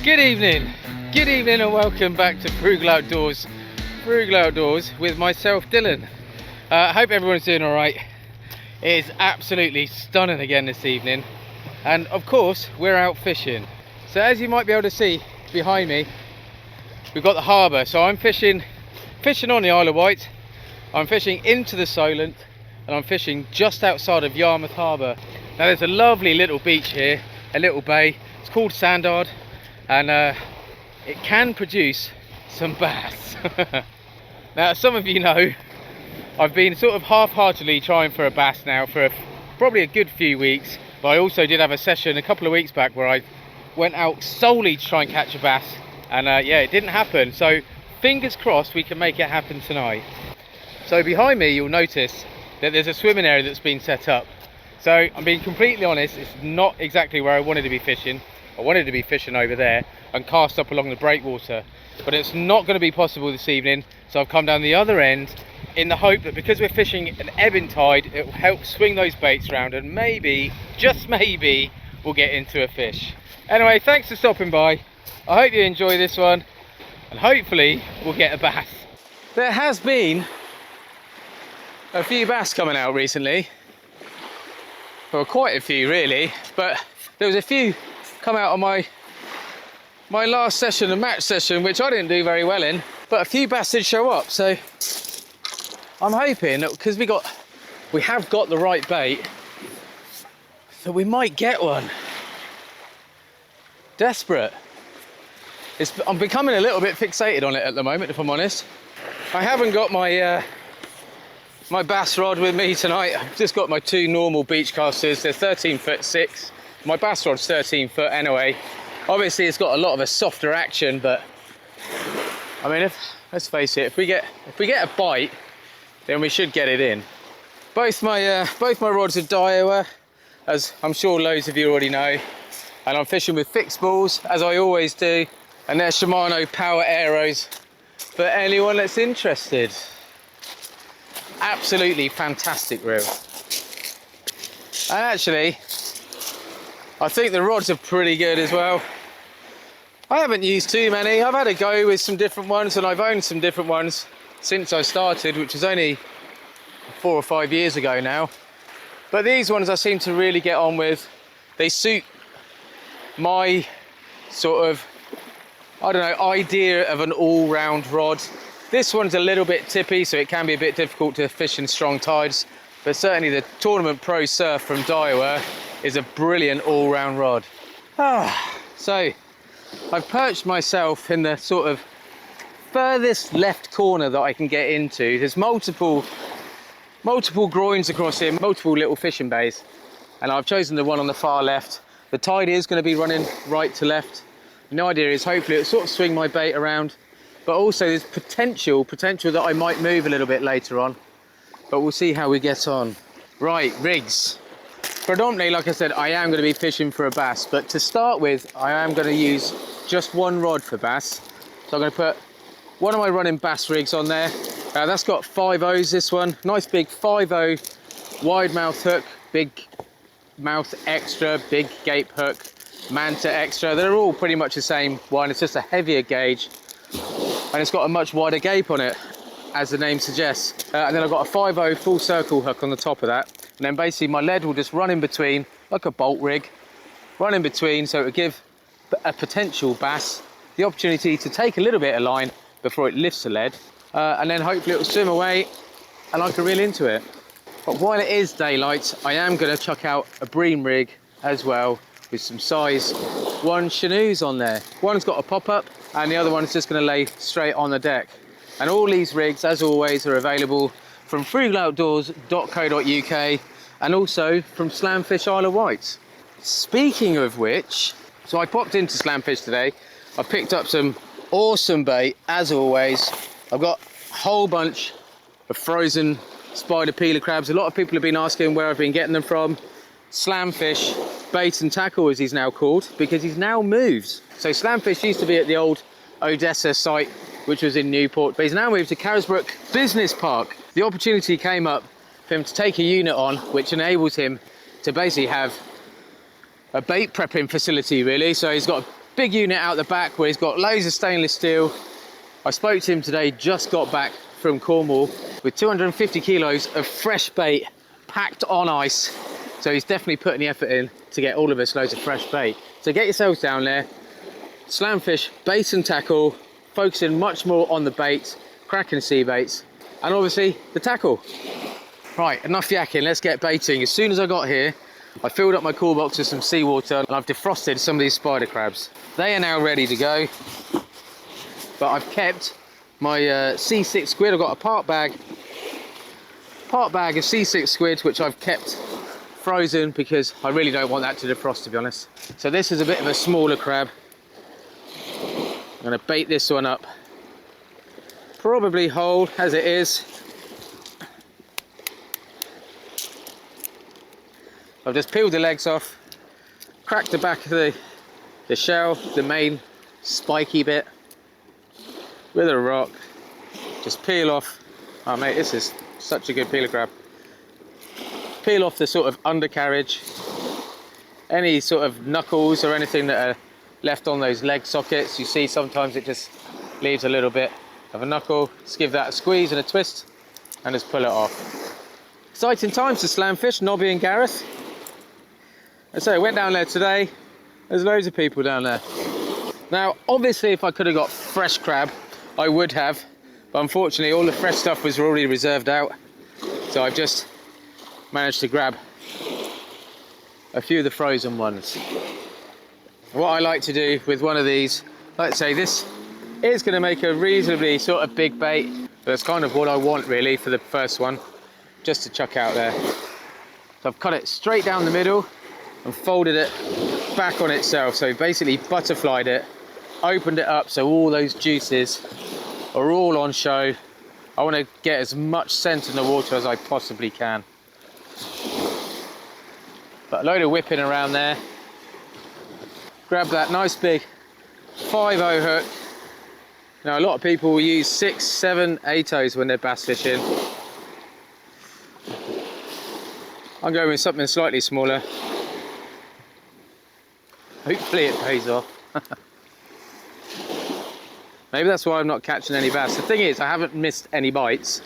Good evening and welcome back to Frugal Outdoors with myself, Dylan. I hope everyone's doing alright. It is absolutely stunning again this evening, and of course we're out fishing. So as you might be able to see behind me, we've got the harbour. So I'm fishing on the Isle of Wight, I'm fishing into the Solent, and I'm fishing just outside of Yarmouth Harbour. Now there's a lovely little beach here, a little bay. It's called Sandard, and it can produce some bass. Now, as some of you know, I've been sort of half-heartedly trying for a bass now for probably a good few weeks, but I also did have a session a couple of weeks back where I went out solely to try and catch a bass, and yeah, it didn't happen. So fingers crossed we can make it happen tonight. So behind me you'll notice that there's a swimming area that's been set up. So I'm being completely honest, it's not exactly where I wanted to be fishing. I wanted to be fishing over there and cast up along the breakwater, but it's not going to be possible this evening. So I've come down the other end in the hope that because we're fishing an ebbing tide, it will help swing those baits around, and maybe, just maybe, we'll get into a fish. Anyway, thanks for stopping by. I hope you enjoy this one, and hopefully we'll get a bass. There has been a few bass coming out recently. Well, quite a few really, but there was a few come out on my last session, a match session, which I didn't do very well in, but a few bass did show up. So I'm hoping that because we have got the right bait, that we might get one. Desperate. I'm becoming a little bit fixated on it at the moment, if I'm honest. I haven't got my my bass rod with me tonight. I've just got my two normal beach casters. They're 13'6". My bass rod's 13 foot anyway. Obviously it's got a lot of a softer action, but I mean, let's face it, if we get a bite, then we should get it in. Both my rods are Daiwa, as I'm sure loads of you already know, and I'm fishing with fixed balls as I always do, and they're Shimano Power Aeros for anyone that's interested. Absolutely fantastic reel. And actually, I think the rods are pretty good as well. I haven't used too many. I've had a go with some different ones, and I've owned some different ones since I started, which was only 4 or 5 years ago now. But these ones I seem to really get on with. They suit my sort of, I don't know, idea of an all-round rod. This one's a little bit tippy, so it can be a bit difficult to fish in strong tides, but certainly the Tournament Pro Surf from Daiwa is a brilliant all-round rod. So I've perched myself in the sort of furthest left corner that I can get into. There's multiple groins across here, multiple little fishing bays, and I've chosen the one on the far left. The tide is going to be running right to left. The idea is hopefully it'll sort of swing my bait around, but also there's potential that I might move a little bit later on, but we'll see how we get on. Right, rigs. Predominantly, like I said, I am going to be fishing for a bass, but to start with, I am going to use just one rod for bass. So I'm going to put one of my running bass rigs on there. That's got 5.0s, this one. Nice big 5.0 wide mouth hook, big mouth extra, big gape hook, Manta extra. They're all pretty much the same one. It's just a heavier gauge, and it's got a much wider gape on it, as the name suggests. And then I've got a 5.0 full circle hook on the top of that. And then basically my lead will just run in between, like a bolt rig, run in between, so it will give a potential bass the opportunity to take a little bit of line before it lifts the lead, and then hopefully it will swim away and I can reel into it. But while it is daylight, I am going to chuck out a bream rig as well with some size 1 Chinooks on there. One's got a pop-up and the other one's just going to lay straight on the deck. And all these rigs, as always, are available from frugal.od.co.uk and also from SlamfishIOW. Speaking of which, so I popped into Slamfish today. I picked up some awesome bait, as always. I've got a whole bunch of frozen spider peeler crabs. A lot of people have been asking where I've been getting them from. Slamfish Bait and Tackle, as he's now called, because he's now moved. So Slamfish used to be at the old Odessa site, which was in Newport, but he's now moved to Carisbrooke Business Park. The opportunity came up for him to take a unit on, which enables him to basically have a bait prepping facility, really. So he's got big unit out the back where he's got loads of stainless steel. I spoke to him today, just got back from Cornwall with 250 kilos of fresh bait packed on ice. So he's definitely putting the effort in to get all of us loads of fresh bait. So get yourselves down there, Slamfish, bait and tackle, focusing much more on the baits, Kraken sea baits, and obviously the tackle. Right, enough yakking, let's get baiting. As soon as I got here, I filled up my cool box with some seawater and I've defrosted some of these spider crabs. They are now ready to go, but I've kept my C6 squid. I've got a part bag of C6 squid, which I've kept frozen because I really don't want that to defrost, to be honest. So this is a bit of a smaller crab. I'm going to bait this one up, probably whole as it is. I've just peeled the legs off, cracked the back of the shell, the main spiky bit, with a rock. Just peel off. Oh mate, this is such a good peeler crab. Peel off the sort of undercarriage, any sort of knuckles or anything that are left on those leg sockets. You see sometimes it just leaves a little bit of a knuckle. Just give that a squeeze and a twist and just pull it off. Exciting times for Slamfish, Nobby and Gareth. And so I went down there today. There's loads of people down there. Now obviously if I could have got fresh crab I would have, but unfortunately all the fresh stuff was already reserved out, so I've just managed to grab a few of the frozen ones. What I like to do with one of these, let's say this is going to make a reasonably sort of big bait, but that's kind of what I want really for the first one, just to chuck out there. So I've cut it straight down the middle and folded it back on itself, so basically butterflied it, opened it up so all those juices are all on show. I want to get as much scent in the water as I possibly can. But a load of whipping around there. Grab that nice big 5/0 hook. Now a lot of people will use 6, 7, 8/0s when they're bass fishing. I'm going with something slightly smaller. Hopefully it pays off. Maybe that's why I'm not catching any bass. The thing is, I haven't missed any bites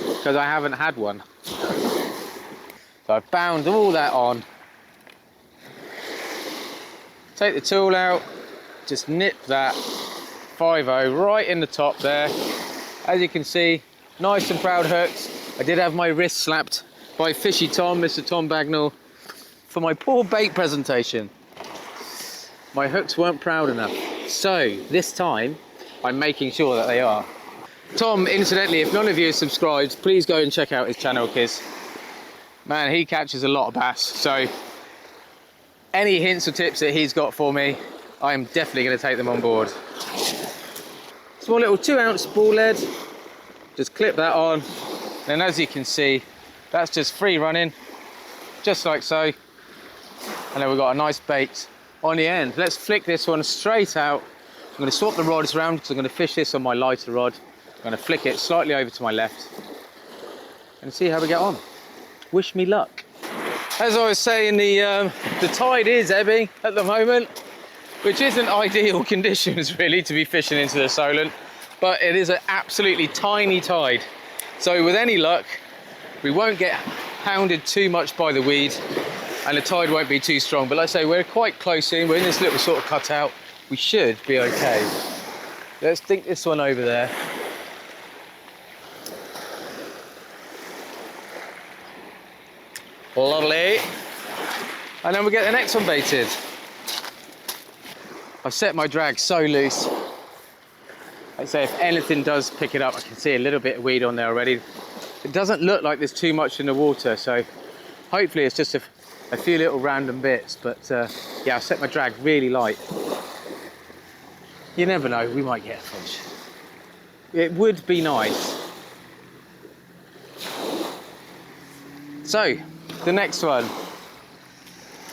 because I haven't had one. So I've bound all that on. Take the tool out, just nip that 5/0 right in the top there. As you can see, nice and proud hooks. I did have my wrist slapped by Fishy Tom, Mr. Tom Bagnall, for my poor bait presentation. My hooks weren't proud enough. So this time, I'm making sure that they are. Tom, incidentally, if none of you have subscribed, please go and check out his channel, because man, he catches a lot of bass. So any hints or tips that he's got for me, I'm definitely going to take them on board. Small little 2-ounce ball lead, just clip that on, and as you can see, that's just free running, just like so. And then we've got a nice bait on the end. Let's flick this one straight out. I'm going to swap the rods around because I'm going to fish this on my lighter rod. I'm going to flick it slightly over to my left and see how we get on. Wish me luck. As I was saying, the tide is ebbing at the moment, which isn't ideal conditions really to be fishing into the Solent, but it is an absolutely tiny tide. So with any luck, we won't get hounded too much by the weed and the tide won't be too strong. But like I say, we're quite close in. We're in this little sort of cutout. We should be okay. Let's dink this one over there. Lovely. And then we'll get the next one baited. I've set my drag so loose. Like I say, if anything does pick it up, I can see a little bit of weed on there already. It doesn't look like there's too much in the water, so hopefully it's just a few little random bits. But yeah, I've set my drag really light. You never know, we might get a fish. It would be nice. So, the next one,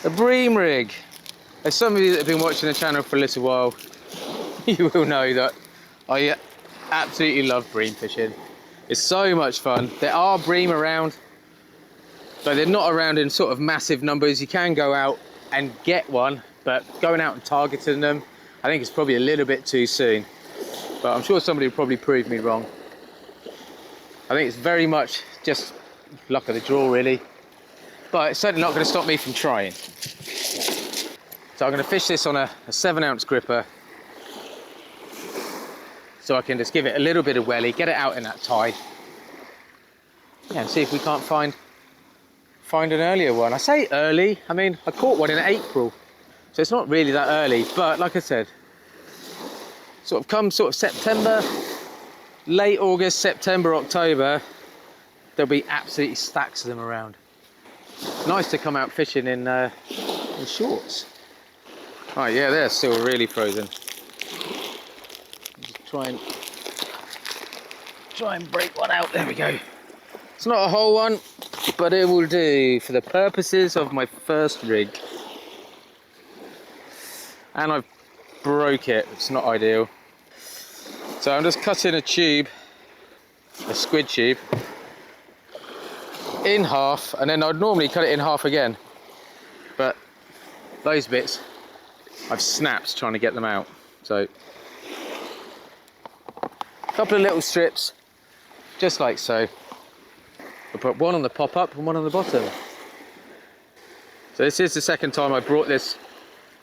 a bream rig. As some of you that have been watching the channel for a little while, you will know that I absolutely love bream fishing. It's so much fun. There are bream around, but they're not around in sort of massive numbers. You can go out and get one, but going out and targeting them, I think it's probably a little bit too soon, but I'm sure somebody will probably prove me wrong. I think it's very much just luck of the draw, really, but it's certainly not going to stop me from trying. So I'm going to fish this on a 7-ounce gripper, so I can just give it a little bit of welly, get it out in that tide, yeah, and see if we can't find an earlier one. I say early, I mean, I caught one in April, so it's not really that early, but like I said, come September, late August, September, October, there'll be absolutely stacks of them around. It's nice to come out fishing in shorts. Right, yeah, they're still really frozen. Just try and break one out. There we go. It's not a whole one, but it will do for the purposes of my first rig. And I've broke it. It's not ideal. So I'm just cutting a tube, a squid tube, in half, and then I'd normally cut it in half again, but those bits I've snapped trying to get them out. So a couple of little strips, just like so. I'll put one on the pop-up and one on the bottom. So this is the second time I brought this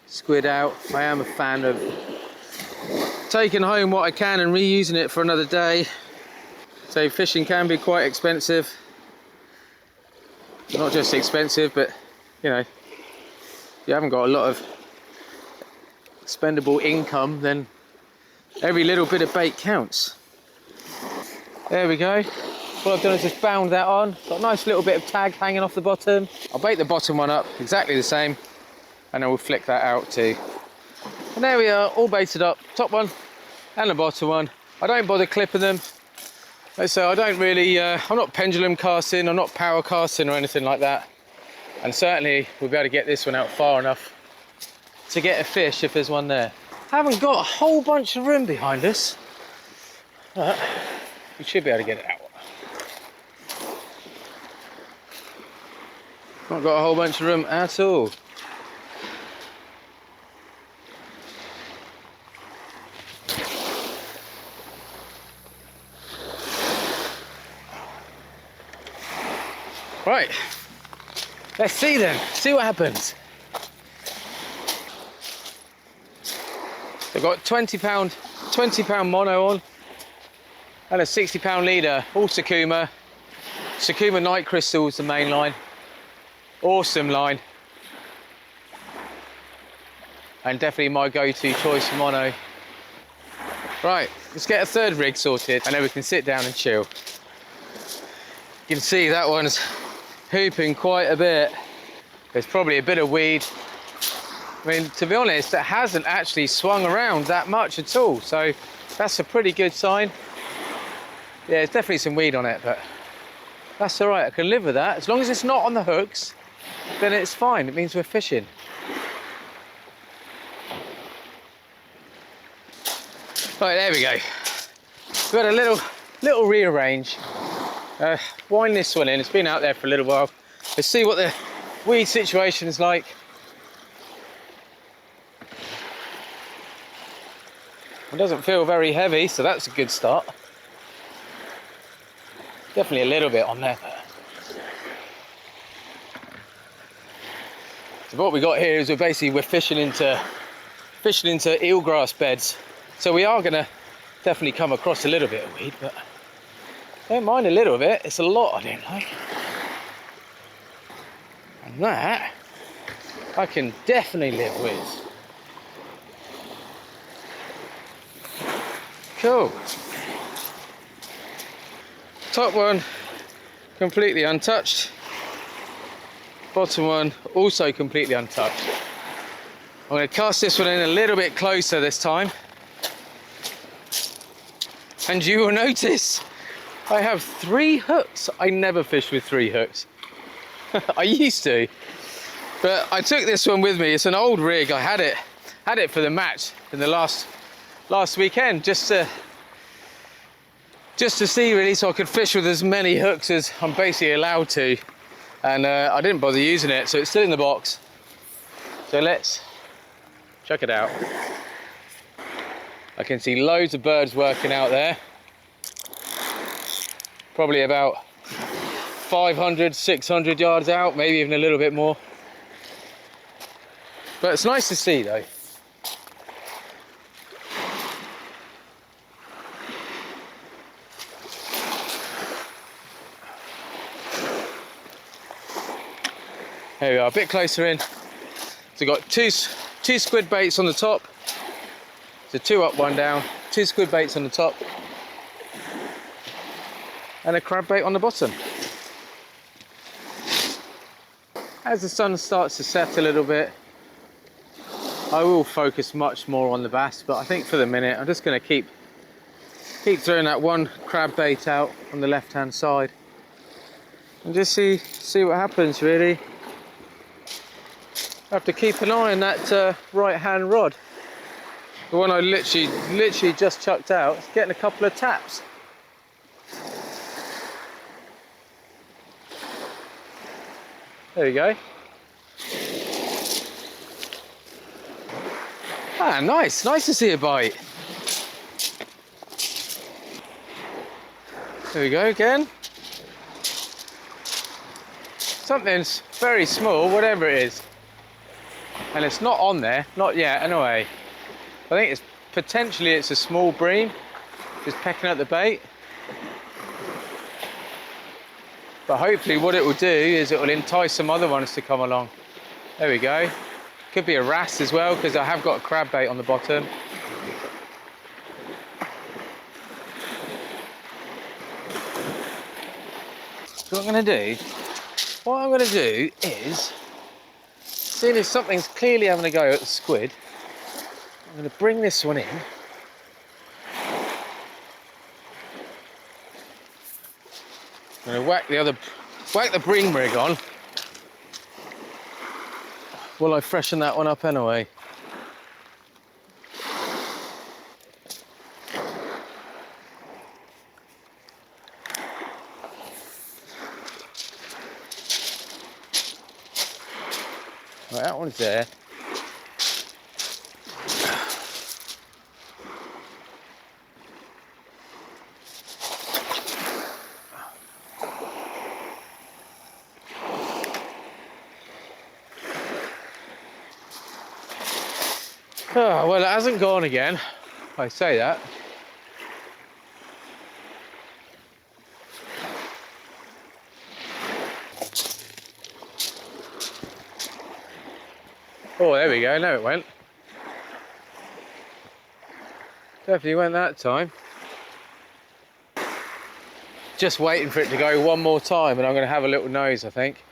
squid out. I am a fan of taking home what I can and reusing it for another day. So fishing can be quite expensive. Not just expensive, but you know, if you haven't got a lot of expendable income, then every little bit of bait counts. There we go. What I've done is just bound that on. Got a nice little bit of tag hanging off the bottom. I'll bait the bottom one up exactly the same, and then we'll flick that out too. And there we are, all baited up, top one and the bottom one. I don't bother clipping them. So I don't really, I'm not pendulum casting, I'm not power casting or anything like that. And certainly we'll be able to get this one out far enough to get a fish if there's one there. Haven't got a whole bunch of room behind us, but we should be able to get it out. Not got a whole bunch of room at all. Right, let's see then, see what happens. I've got 20 pound mono on and a 60 pound leader, all Sakuma. Sakuma Night Crystal is the main line. Awesome line. And definitely my go-to choice for mono. Right, let's get a third rig sorted and then we can sit down and chill. You can see that one's hooping quite a bit. There's probably a bit of weed. I mean, to be honest, it hasn't actually swung around that much at all, so that's a pretty good sign. Yeah, there's definitely some weed on it, but that's all right. I can live with that. As long as it's not on the hooks, then it's fine. It means we're fishing. Right, there we go. We've got a little rearrange. Wind this one in. It's been out there for a little while. Let's see what the weed situation is like. It doesn't feel very heavy, so that's a good start. Definitely a little bit on there. So what we got here is we're fishing into eelgrass beds. So we are gonna definitely come across a little bit of weed, but don't mind a little bit. It's a lot I don't like. And that I can definitely live with. Cool. Top one completely untouched. Bottom one also completely untouched. I'm going to cast this one in a little bit closer this time. And you will notice I have 3 hooks. I never fish with 3 hooks. I used to, but I took this one with me. It's an old rig. I had it for the match in the last weekend, just to see really, so I could fish with as many hooks as I'm basically allowed to. And I didn't bother using it, so it's still in the box. So let's check it out. can see loads of birds working out there. Probably about 500, 600 yards out, maybe even a little bit more. But it's nice to see though. There we are, a bit closer in. So we've got two squid baits on the top. So 2 up, 1 down. 2 squid baits on the top. And a crab bait on the bottom. As the sun starts to set a little bit, I will focus much more on the bass, but I think for the minute, I'm just gonna keep throwing that 1 crab bait out on the left-hand side. And just see what happens, really. I have to keep an eye on that right-hand rod. The one I literally just chucked out. It's getting a couple of taps. There we go. Ah, nice to see a bite. There we go again. Something's very small, whatever it is. And it's not on there, not yet, anyway. I think it's potentially a small bream, just pecking at the bait. But hopefully what it will do is it will entice some other ones to come along. There we go. Could be a wrasse as well, because I have got a crab bait on the bottom. So what I'm going to do is, seeing as something's clearly having a go at the squid, I'm going to bring this one in. I'm going to whack the bream rig on while I freshen that one up anyway. Right, that one's there. Oh, well, it hasn't gone again. I say that. Oh, there we go. Now it went. Definitely went that time. Just waiting for it to go one more time and I'm going to have a little nose, I think.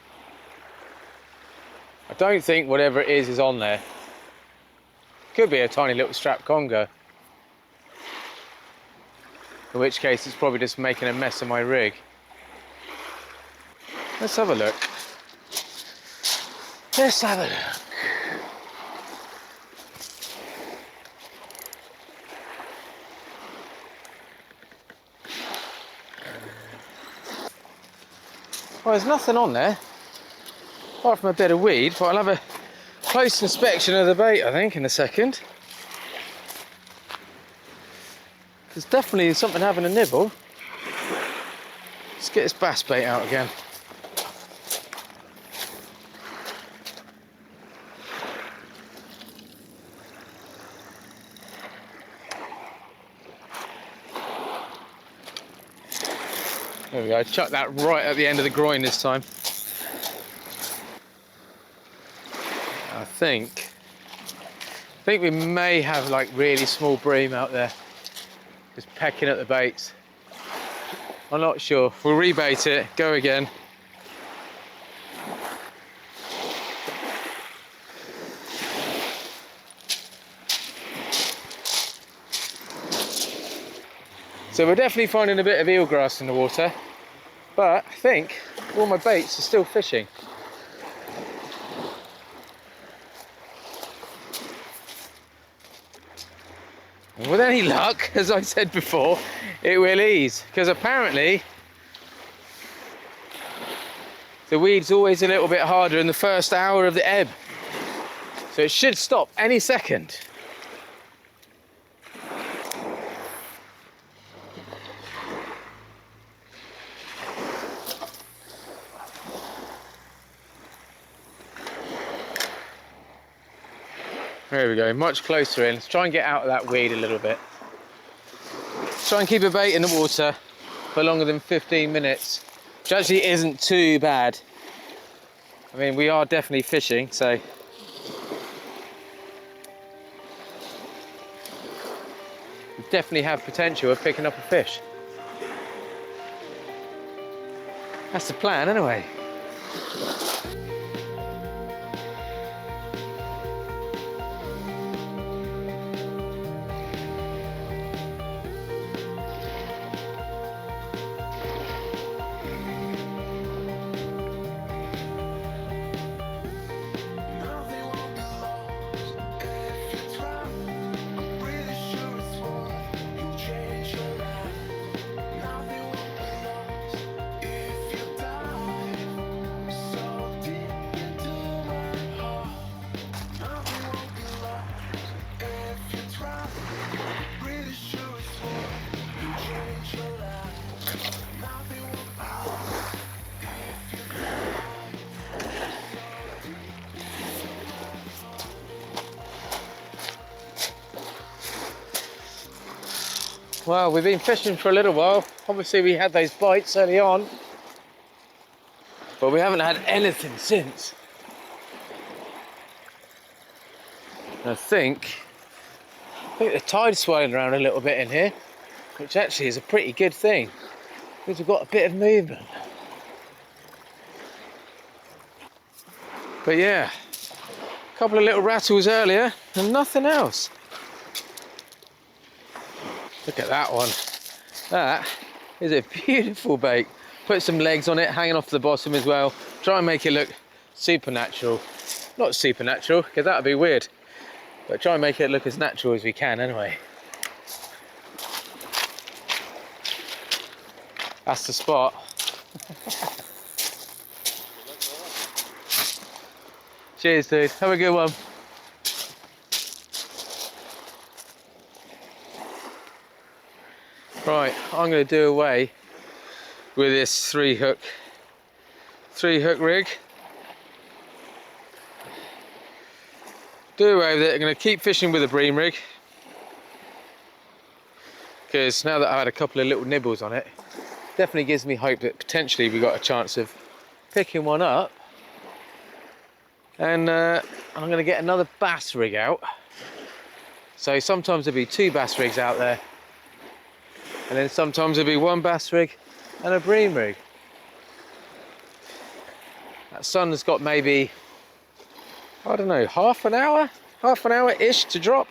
I don't think whatever it is on there. Could be a tiny little strap conger. In which case it's probably just making a mess of my rig. Let's have a look. Let's have a look. Well, there's nothing on there, apart from a bit of weed, but I'll have a close inspection of the bait, I think, in a second. There's definitely something having a nibble. Let's get this bass bait out again. There we go, chuck that right at the end of the groin this time. I think we may have like really small bream out there, just pecking at the baits. I'm not sure. We'll rebait it, go again. So we're definitely finding a bit of eelgrass in the water, but I think all my baits are still fishing. And with any luck, as I said before, it will ease, because apparently the weed's always a little bit harder in the first hour of the ebb. So it should stop any second. There we go, much closer in. Let's try and get out of that weed a little bit. Try and keep a bait in the water for longer than 15 minutes, which actually isn't too bad. I mean, we are definitely fishing, so. We definitely have potential of picking up a fish. That's the plan anyway. Well, we've been fishing for a little while. Obviously we had those bites early on, but we haven't had anything since. And I think the tide's swirling around a little bit in here, which actually is a pretty good thing, because we've got a bit of movement. But yeah, a couple of little rattles earlier and nothing else. Look at that one. That is a beautiful bait. Put some legs on it, hanging off the bottom as well. Try and make it look supernatural. Not supernatural, because that would be weird. But try and make it look as natural as we can anyway. That's the spot. Cheers, dude. Have a good one. Right, I'm going to do away with this three hook rig. Do away with it. I'm going to keep fishing with a bream rig, because now that I've had a couple of little nibbles on it, definitely gives me hope that potentially we got a chance of picking one up. And I'm going to get another bass rig out. So sometimes there'll be 2 bass rigs out there, and then sometimes there'll be 1 bass rig and a bream rig. That sun's got maybe, I don't know, half an hour-ish to drop.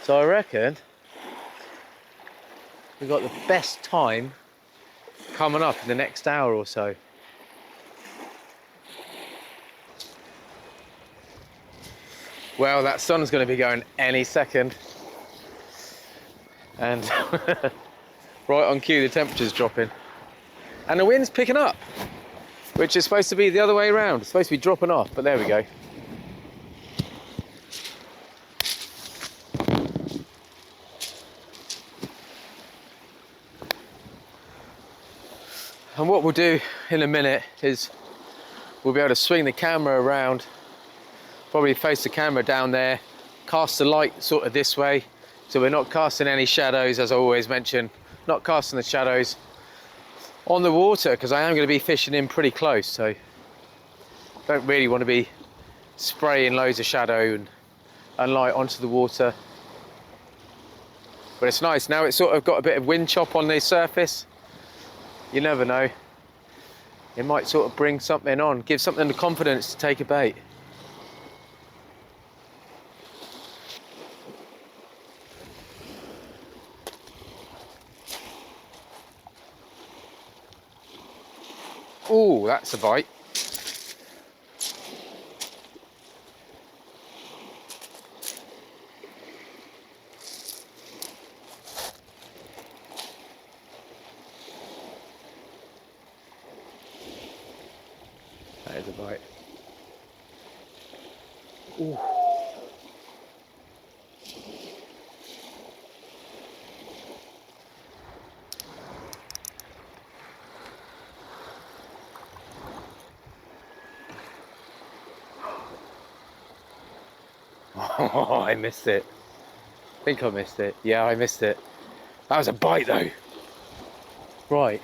So I reckon we've got the best time coming up in the next hour or so. Well, that sun's going to be going any second. And right on cue, the temperature's dropping. And the wind's picking up, which is supposed to be the other way around. It's supposed to be dropping off, but there we go. And what we'll do in a minute is we'll be able to swing the camera around, probably face the camera down there, cast the light sort of this way, so we're not casting any shadows, as I always mention, not casting the shadows on the water, because I am going to be fishing in pretty close, so don't really want to be spraying loads of shadow and light onto the water. But it's nice, now it's sort of got a bit of wind chop on the surface. You never know, it might sort of bring something on, give something the confidence to take a bait. Ooh, that's a bite. That is a bite. Ooh. Oh, I missed it. I think I missed it. Yeah, I missed it. That was a bite though. Right.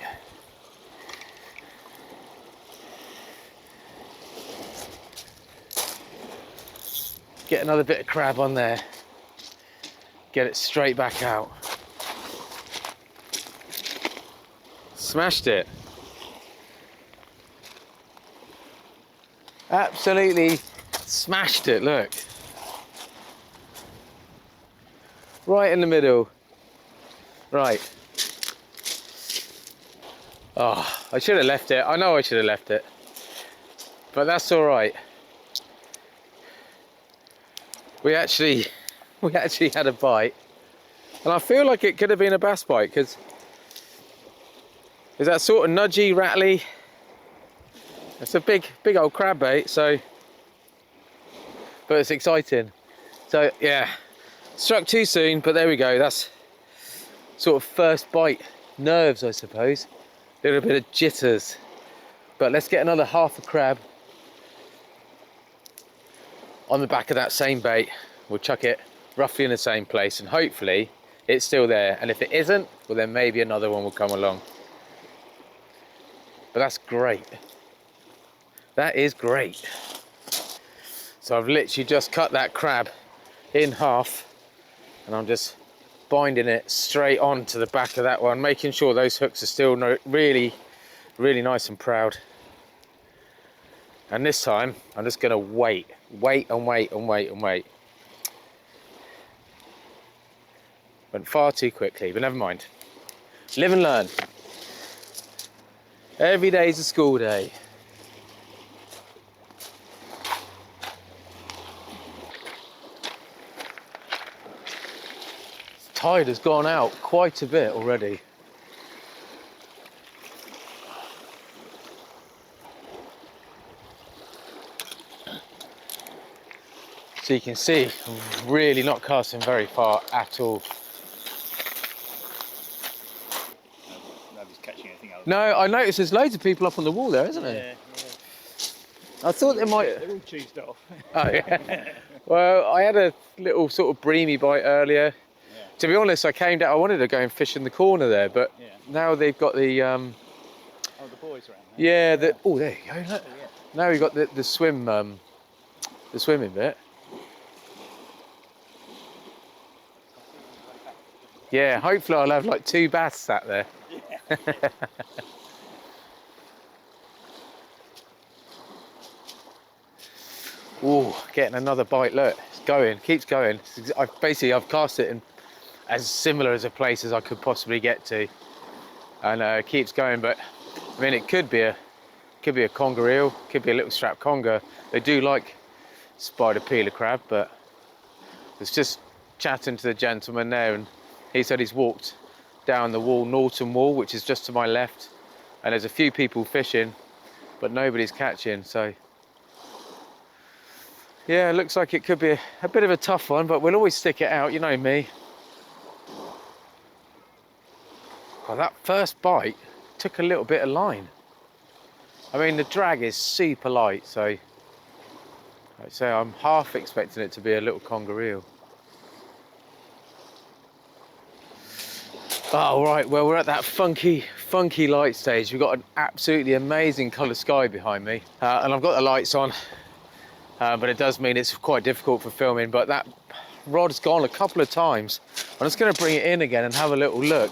Get another bit of crab on there. Get it straight back out. Smashed it. Absolutely smashed it, look. Right in the middle. Right. Oh, I should have left it. I know I should have left it. But that's all right. We actually had a bite. And I feel like it could have been a bass bite because it's that sort of nudgy, rattly. It's a big old crab bait, so, but it's exciting. So yeah, struck too soon, but there we go. That's sort of first bite nerves, I suppose. A little bit of jitters. But let's get another half a crab on the back of that same bait. We'll chuck it roughly in the same place and hopefully it's still there. And if it isn't, well then maybe another one will come along. But that's great. That is great. So I've literally just cut that crab in half and I'm just binding it straight onto the back of that one, making sure those hooks are still really nice and proud. And this time I'm just gonna wait and wait. Went far too quickly, but never mind. Live and learn. Every day's a school day. Tide has gone out quite a bit already. So you can see, I'm really not casting very far at all. Nobody's catching anything else. No, I noticed there's loads of people up on the wall there, isn't there? Yeah. I thought they might... They're all cheesed off. Oh, yeah. Well, I had a little sort of breamy bite earlier. Yeah. To be honest, I came down, I wanted to go and fish in the corner there, but now they've got the... Oh, the boys around there. Yeah, oh, there you go, look. Oh, yeah. Now we've got the swimming bit. Yeah, hopefully I'll have like 2 bass sat there. Yeah. Ooh, getting another bite, look, it's going, keeps going. I've cast it in as similar as a place as I could possibly get to. And it keeps going, but I mean, it could be a conger eel, could be a little strap conger. They do like spider peeler crab, but it's just chatting to the gentleman there and he said he's walked down the wall, Norton Wall, which is just to my left. And there's a few people fishing, but nobody's catching, so. Yeah, it looks like it could be a bit of a tough one, but we'll always stick it out, you know me. Oh, that first bite took a little bit of line. I mean, the drag is super light, so I'd say I'm half expecting it to be a little conger eel. Oh, right, well, we're at that funky light stage. We've got an absolutely amazing coloured sky behind me, and I've got the lights on, but it does mean it's quite difficult for filming, but that rod's gone a couple of times. I'm just going to bring it in again and have a little look.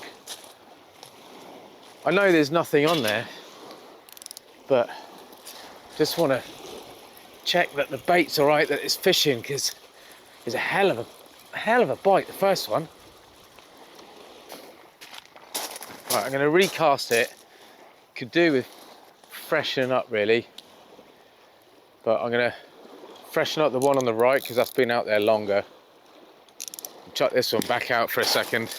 I know there's nothing on there, but just want to check that the bait's all right, that it's fishing, because it's a hell of a bite, the first one. Right, I'm going to recast it. Could do with freshening up really, but I'm going to freshen up the one on the right because that's been out there longer. Chuck this one back out for a second.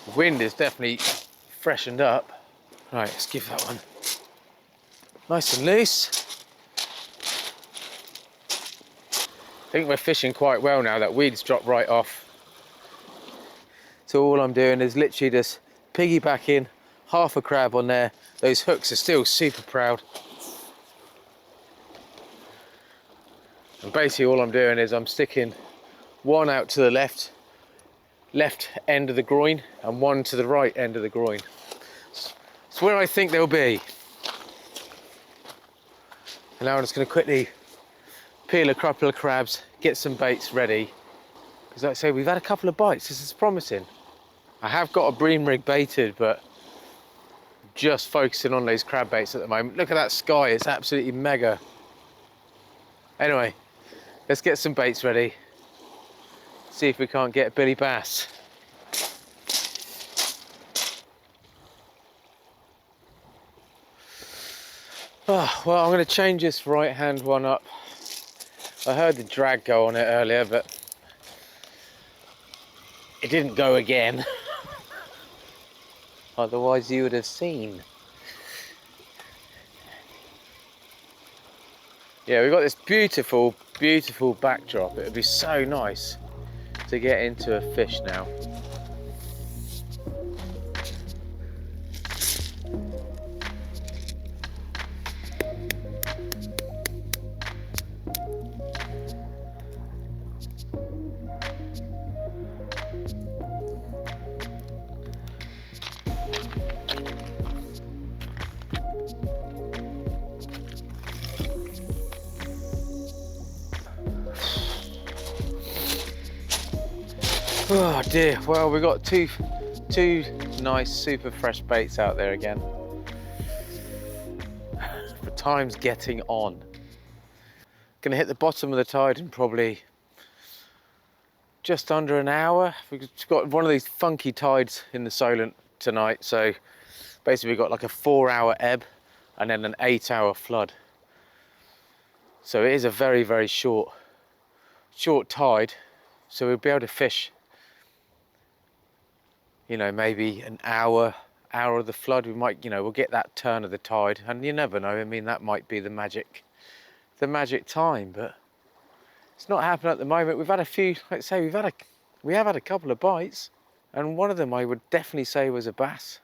The wind is definitely freshened up. Right, let's give that one nice and loose. think we're fishing quite well now. That weed's dropped right off. So all I'm doing is literally just piggybacking half a crab on there. Those hooks are still super proud. And basically all I'm doing is I'm sticking one out to the left end of the groin and one to the right end of the groin. It's where I think they'll be. And now I'm just going to quickly peel a couple of crabs, get some baits ready. Because like I say, we've had a couple of bites. This is promising. I have got a bream rig baited, but just focusing on those crab baits at the moment. Look at that sky, it's absolutely mega. Anyway, let's get some baits ready. See if we can't get Billy Bass. Oh, well, I'm going to change this right hand one up. I heard the drag go on it earlier, but it didn't go again. Otherwise you would have seen. Yeah, we've got this beautiful, beautiful backdrop. It would be so nice to get into a fish now. Oh dear, well we've got two nice super fresh baits out there again. But time's getting on. Gonna hit the bottom of the tide in probably just under an hour. We've got one of these funky tides in the Solent tonight, so basically we've got like a 4-hour ebb and then an 8-hour flood. So it is a very, very short tide, so we'll be able to fish, you know, maybe an hour of the flood. We might, you know, we'll get that turn of the tide, and you never know. I mean, that might be the magic time, but it's not happening at the moment. We've had a few, like I say, we have had a couple of bites, and one of them I would definitely say was a bass.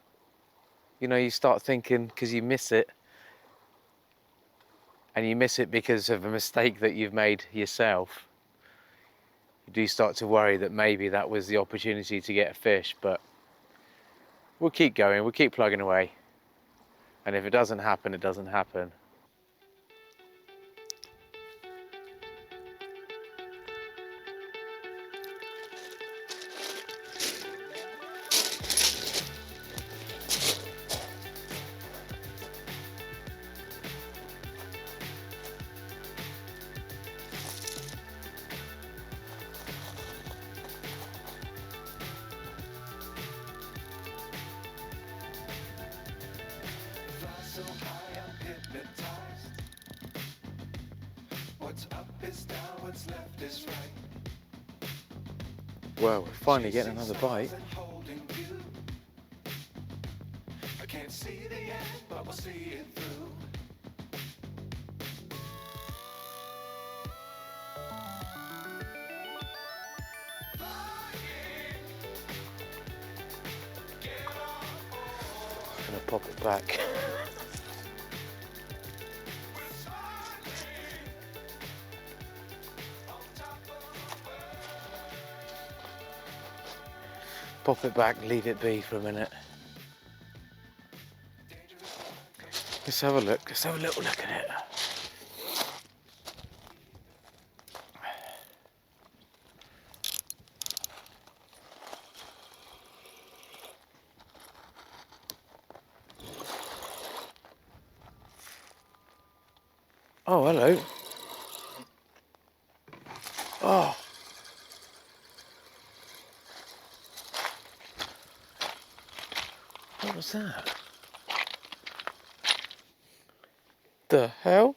You know, you start thinking, because you miss it, and you miss it because of a mistake that you've made yourself, you do start to worry that maybe that was the opportunity to get a fish. But we'll keep going, we'll keep plugging away, and if it doesn't happen, it doesn't happen. Well, we're finally getting another bite. I can't see the end, but we'll see it through. I'm gonna pop it back. Pop it back, leave it be for a minute. Let's have a look, let's have a little look at it. Oh, hello. Oh. What was that? The hell?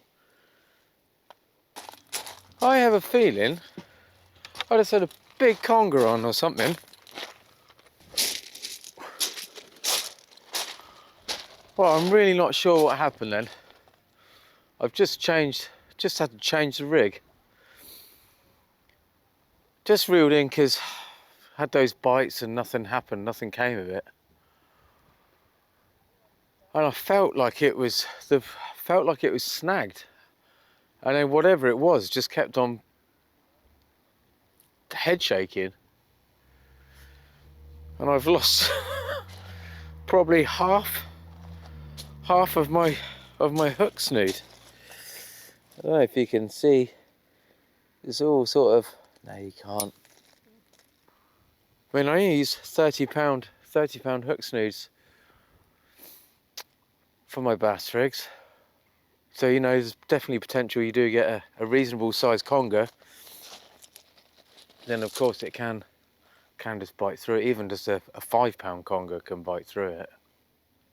I have a feeling I just had a big conger on or something. Well, I'm really not sure what happened then. I've just had to change the rig. Just reeled in because I had those bites and nothing happened, nothing came of it. And I felt like it was snagged. And then whatever it was just kept on head shaking. And I've lost probably half of my hook snood. I don't know if you can see, it's all sort of, no you can't. I mean, I use 30 pound hook snoods for my bass rigs. So, you know, there's definitely potential you do get a reasonable sized conger. Then of course it can just bite through it. Even just a 5 pound conger can bite through it.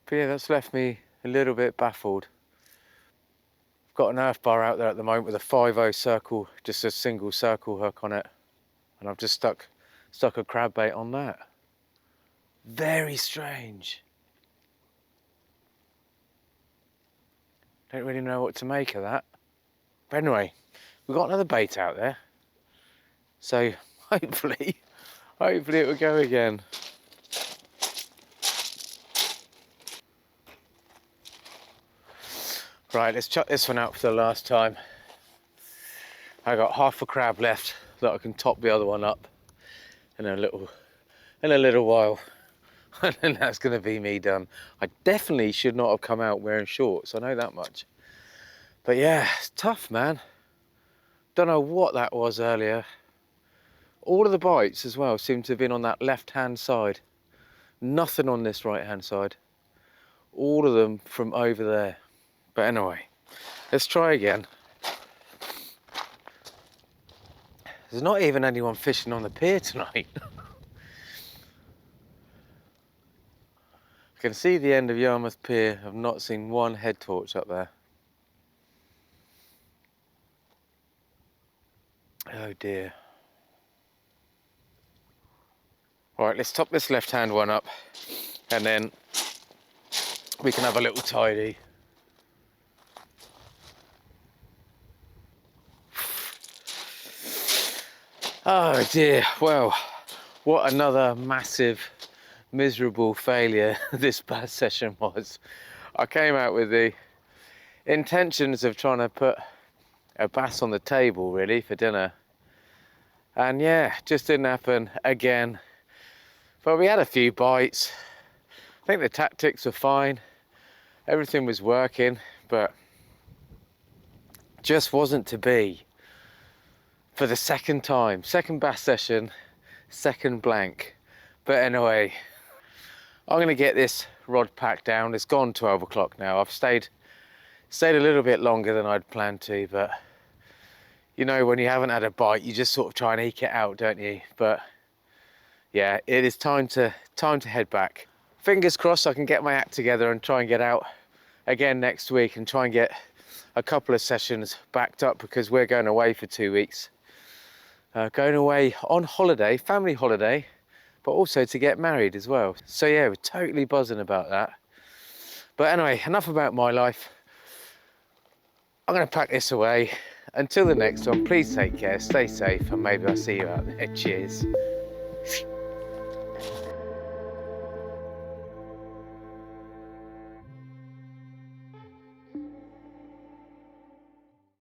But yeah, that's left me a little bit baffled. I've got an earth bar out there at the moment with a 5/0 circle, just a single circle hook on it. And I've just stuck a crab bait on that. Very strange. Don't really know what to make of that. But anyway, we've got another bait out there. So hopefully it will go again. Right, let's chuck this one out for the last time. I got half a crab left that I can top the other one up in a little while. And then that's gonna be me done. I definitely should not have come out wearing shorts, I know that much. But yeah, it's tough, man. Don't know what that was earlier. All of the bites as well seem to have been on that left-hand side. Nothing on this right-hand side. All of them from over there. But anyway, let's try again. There's not even anyone fishing on the pier tonight. I can see the end of Yarmouth Pier. I've not seen one head torch up there. Oh dear. All right, let's top this left-hand one up and then we can have a little tidy. Oh dear, well, what another massive, miserable failure this bass session was. I came out with the intentions of trying to put a bass on the table really for dinner. And yeah, just didn't happen again. But we had a few bites. I think the tactics were fine. Everything was working, but just wasn't to be. For the second time, second bass session, second blank. But anyway, I'm gonna get this rod packed down. It's gone 12 o'clock now. I've stayed a little bit longer than I'd planned to, but you know, when you haven't had a bite, you just sort of try and eke it out, don't you? But yeah, it is time to head back. Fingers crossed I can get my act together and try and get out again next week and try and get a couple of sessions backed up, because we're going away for 2 weeks. Going away on holiday, family holiday, but also to get married as well. So yeah, we're totally buzzing about that. But anyway, enough about my life. I'm gonna pack this away. Until the next one, please take care, stay safe, and maybe I'll see you out there. Cheers.